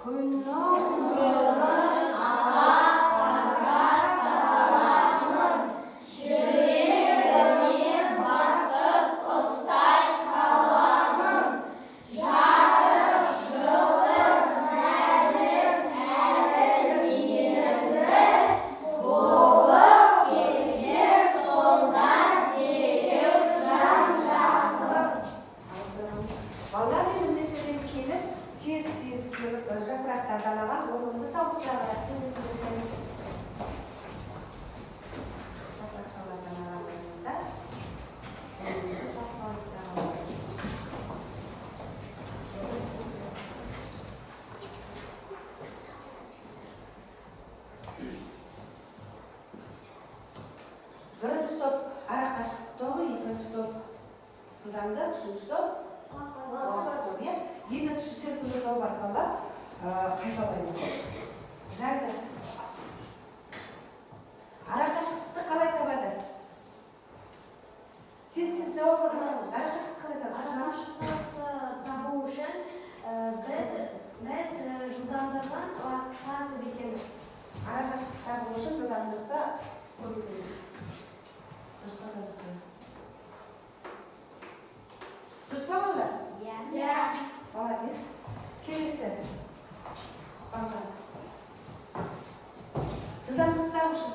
Birinchi top ara qashiq to'g'ri, ikkinchi top sildamda, uchinchi top to'g'ri. Endi serpilib to'g'ri arqalab qaytalaymiz. Jayda. Ara qashiqni qalay topadi? Tez javob beramiz. Ara qashiqni qalay topadi? Ara qashiqni topu uchun biz жылдамдығын уақытқа көбейтеміз. Ara qashiqni topu uchun жылдамдықты көбейтеміз. Dürüst mü oldu? Ya. Молодец. Келесі. Бажан. Жылдамдықты табу үшін.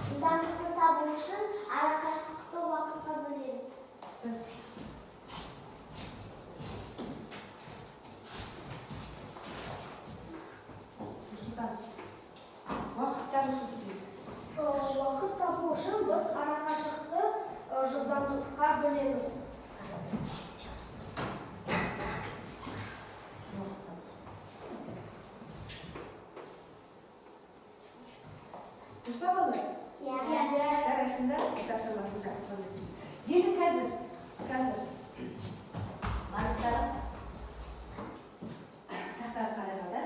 Жылдамдықты табу үшін ара қашықтықты уақытқа бөлеміз. Жаз. Уақыт табу үшін істейміз. Уақыт табу үшін біз ара қашықтықты жылдамдыққа бөлеміз. Dürüst mü oldu? Ya. Жарайсында кітап саласын жақсы. Енді қазір барықтарым тақтағы қарайғада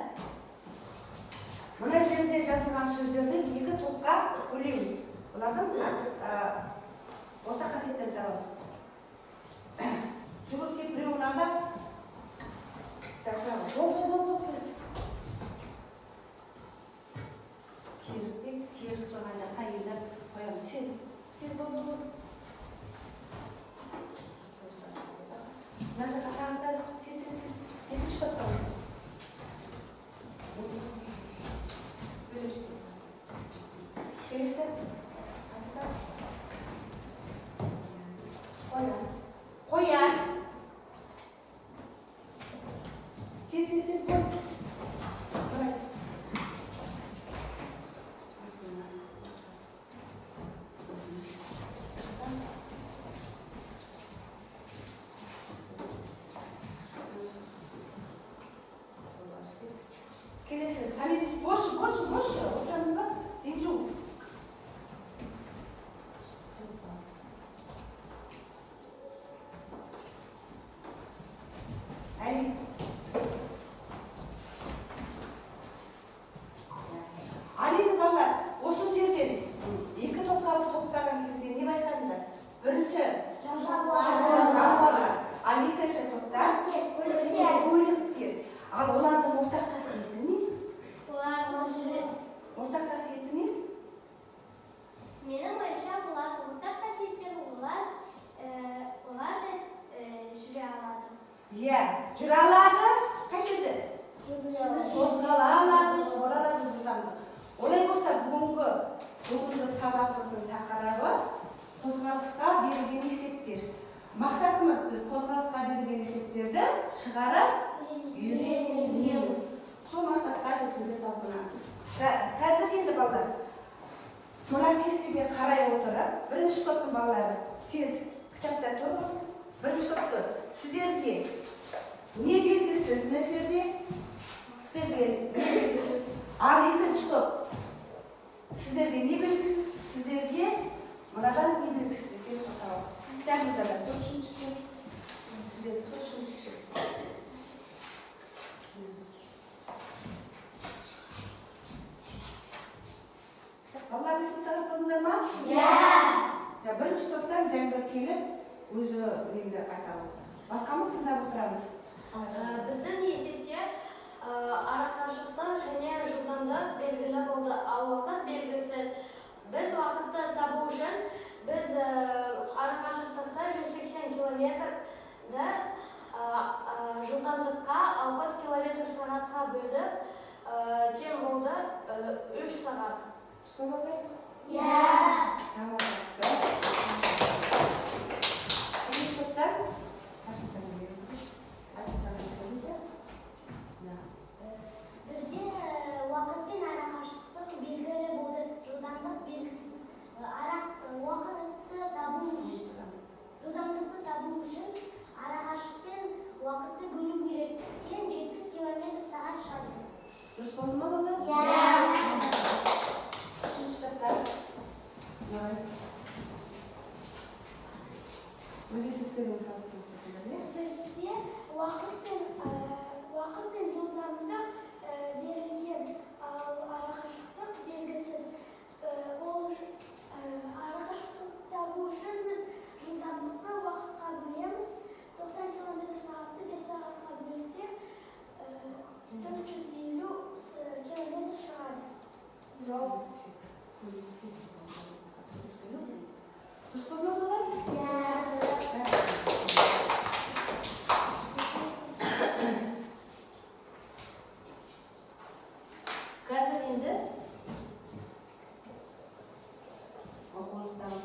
мына жерде жазылған сөздерді екі топқа бөлеміз. Олардың ортақ қасиеттерін табамыз. Жүгіріп біреу ұнады жақсы. Бол. Керіп тұрған жаққа елдер қоямыз. Сен бол. Мына жаққа тағында тез. Екінші топқа. Келесі. Қоян. Тез бол. Келесі. Томирис. Больше. Отырамыз ба? Инжу. Алины балалар, осы жерден екі топқа топтаған кезде не байқадыңдар? Бірінші жануарлар, ал екінші топта көліктер. Ал олардың ортақ қасиеті не? Ортақ қасиеті не? Менің ойымша бұлардың ортақ қасиеттері олар да жүре алады. Иә, жүре алады, қайтеді? Қозғала алады, жүре алады жылдамдық. Олай болса, бүгінгі сабағымыздың тақырыбы қозғалысқа берілген есептер. Мақсатымыз біз қозғалысқа берілген есептерді шығарып үйренеміз. Сол мақсатқа жетуге талпынамыз. Қазір енді балалар, мына кестеге қарай отырып, бірінші топтың балалары тез кітапта тұрып, бірінші топты сіздерге не белгісіз мына жерде, сіздерге не белгісіз, ал екінші топ сіздерге не белгісіз, сіздерге мынадан не белгісіз екен соқтауыз. Кітабымызда да үшіншісі, сіздерге үшіншісі. Балалар есіп шығып тұрдыңдар ма? Иә. Бірінші топтан жаңбыр келіп, өзі енді айтамын. Басқамыз тыңдап отырамыз. Біздің есепте арақашықтық және жылдамдық белгілі болды, ал уақыт белгісіз. Біз уақытты табу үшін біз арақашықтықта 180 километрді жылдамдыққа 60 километр сағатқа бөлдік. Тең болды 3 сағат. Түсініп Бізде уақытпен арақашықтық белгілі болды, жылдамдық белгісіз. Жылдамдықты табу үшін арақашықтықпен уақытты бөлу керек. Тең 70 км сағат шығады. Дұрыс болды ма балалар? Үшінші топтар. Өз есептерін салыстырып көрсеңіздер ме? Бізде уақыт пен жылдамдық берілген, ал арақашықтық белгісіз. Ол арақашықтық табу үшін біз жылдамдықты уақытқа бөлеміз. 90 км сағатты 5 сағатқа бөлсек 450 км шығады. Жоқ. Дұрыс болды ма балалар? Қазір енді оқулықтағы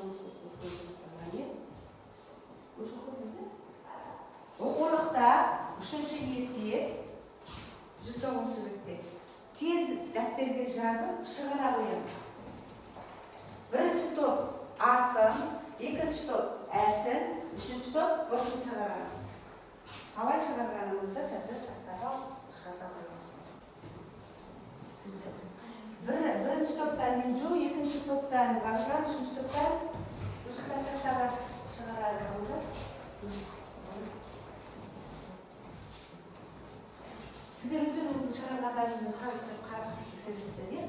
оқулықта үшінші есеп 109 бетте тез дәптерге жазып шығара қоямыз. Бірінші топ асын, екінші топ әсін, үшінші топ бұсын шығарамыз. Қалай шығарғанымызды қазір тақтаға жаза қоямыз. Бірінші топтан Инжу, екінші топтан Бағжан, үшінші топтан ұшықтан тақтаға шығарғанымызды. Сіздер өздеріңіздің шығарғандарыңызды салыстырып қарап тексересіздер, иә?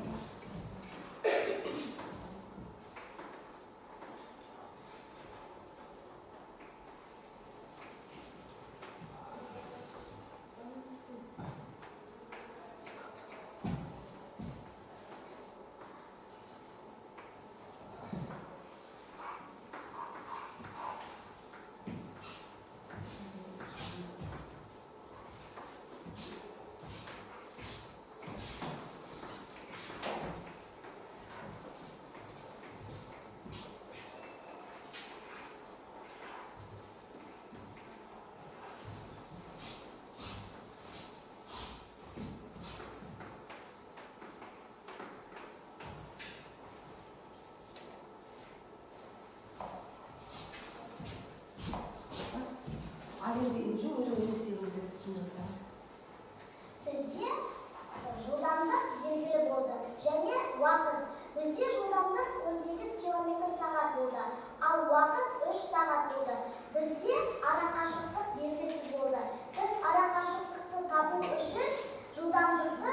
Бізде жылдамдық белгілі болды және уақыт. Бізде жылдамдық 18 км сағат болды, ал уақыт 3 сағат болды. Бізде арақашықтық белгісіз болды. Біз арақашықтықты табу үшін жылдамдықты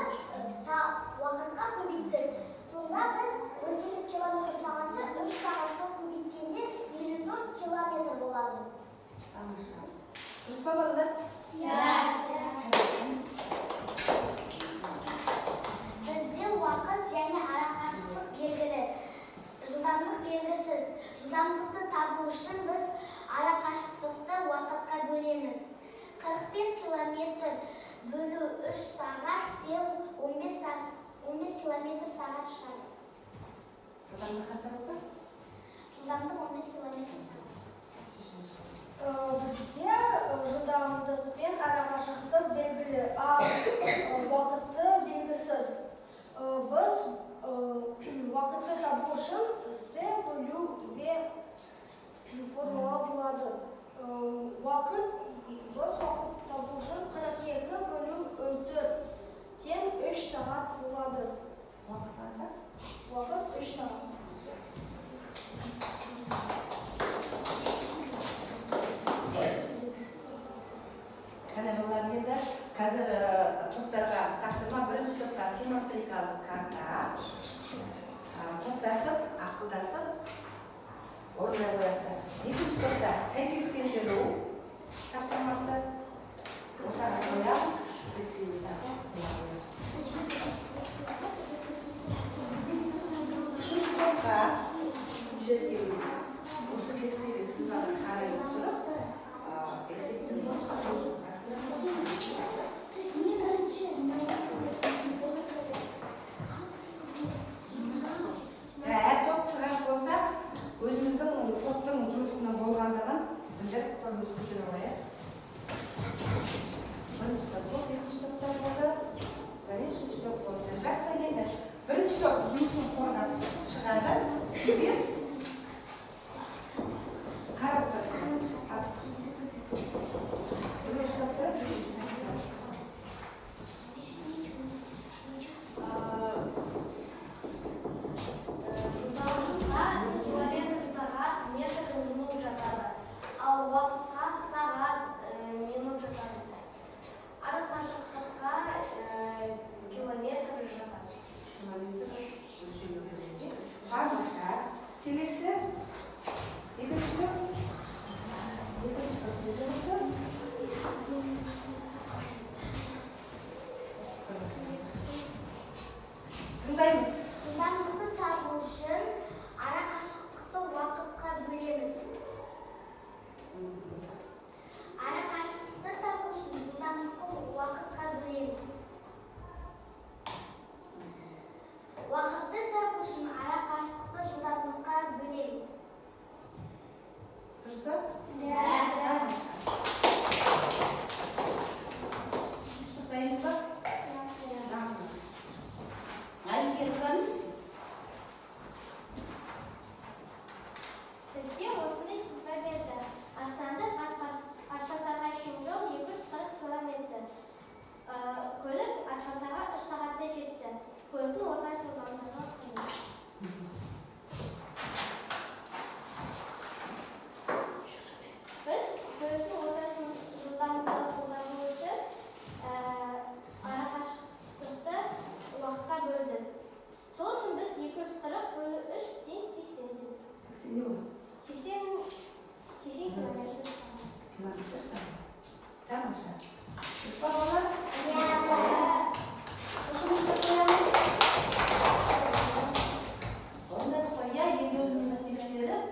уақытқа көбейттік. Сонда біз 18 км сағатты 3 сағатқа көбейткенде 54 км болады. Дұрыс па балалар? Бізде уақыт және арақашықтық белгілі, жылдамдық белгісіз. Жылдамдықты табу үшін біз арақашықтықты уақытқа бөлеміз. 45 км бөлу 3 сағат тең 15 км сағат шығады. Жылдамдық қанша болды? Жылдамдық 15 км сағат. Бізде жылдамдық пен арақашықтық белгілі, ал уақыты белгісіз. Біз уақытты табу үшін С бөлу В формула болады. Біз уақыт табу үшін 42 бөлу 14 тең 3 сағат болады. Уақыт қанша? Уақыт 3 сағат. Балалар, енді қазір топтарға тапсырма. Бірінші топта симметрикалық карта. Топтасып, ақылдасып, орындай қоясыздар. Екінші топта сәйкестендіру тапсырмасы. Ортаға қоямыз, білсеңіздер. көтеріп алайық. Бірінші топ болды, екінші топтар болды. Және үшінші топ болды. Жақсы, енді бірінші топ жұмысын қорғап шығады. Сіздер қарап отырсыңыз. Бірінші топтар жылдамдыққа километр сағат метр минут жатады, ал уақытқа сағат минут жатады. Ара қашықтыққа километр жатады. Тамаша. Келесі екінші топ. Екінші топтың жұмысы. Тыңдаймыз. Жылдамдықты табу үшін ара қашықтықты уақытқа бөлеміз. Ара қашықтықты табу үшін жылдамдықты уақытқа бөлеміз. Уақытты табу үшін ара қашықтықты жылдамдыққа бөлеміз. Дұрыс па? Тоқтаймыз ба? Бізге осындай сызба берді. Астанадан Атбасарға жол 240 километр. Көлік Атбасарға 3 сағатта жетті. Көліктің орташа жылдамдығы қанша? Біз көліктің орташа жылдамдығын қолдану үшін ара қашықтықты уақытқа бөлдік. Сол үшін біз 240 бөлу 3 тең 80 километр. Тамаша. Дұрыс па балалар? Онда қоя, енді өзімізді тексеріп,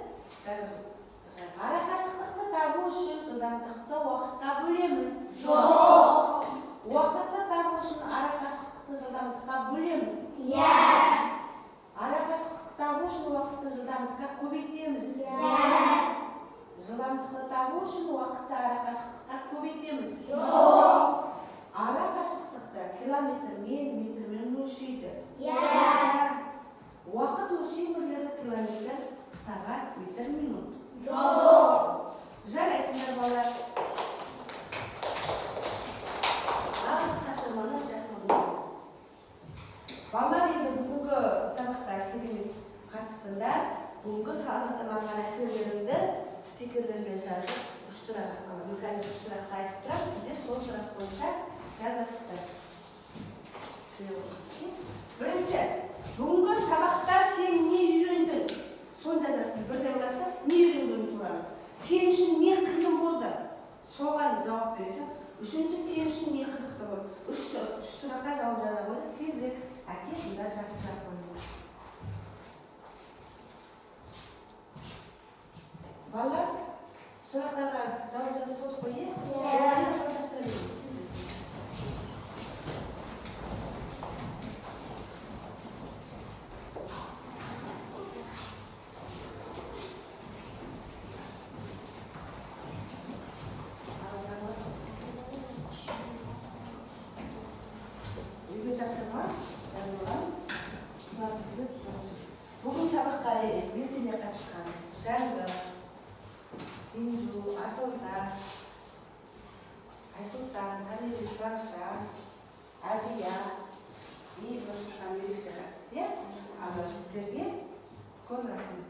ара қашықтықты табу үшін жылдамдықты уақытқа бөлеміз. Жоқ. Уақытты табу үшін ара қашықтықты жылдамдыққа бөлеміз. Ара қашықтықты табу үшін уақытты жылдамдыққа көбейтеміз. Жылдамдықты табу үшін уақытты ара қашықтыққа көбейтеміз. Ара қашықтықты километрмен, метрмен өлшейді. Уақыт өлшем бірлігі километр, сағат, метр, минут. Жарайсыңдар балалар. Балалар енді бүгінгі сабақта керемет қатыстыңдар. Бүгінгі анықтамаған әсерлеріңді стикерлерге жазып, үш сұрақ арқылы. Мен қазір үш сұрақты айтып тұрам, сіздер сол сұрақ бойынша жазасыздар. Бірінші, бүгінгі сабақта сен не үйрендің? Соны жазасың. Бірде болса, не үйренгенің туралы. Сен үшін не қиын болды? Соған жауап бересің. Үшінші, сен үшін не қызықты болды? Үш сұраққа жауап жаза қойды. Тезірек әке мұнда жақсырақ қойды. Балалар, сұрақтарға жауап жазып болды қой, е? Бүгін сабаққа белсене қатысқан Жаңғыр, Инжу, Асылса, Айсұлтан, Табиғи Барша, Әдия, Нұрсұлтан ерекше қатысты. Сіздерге көп рахмет.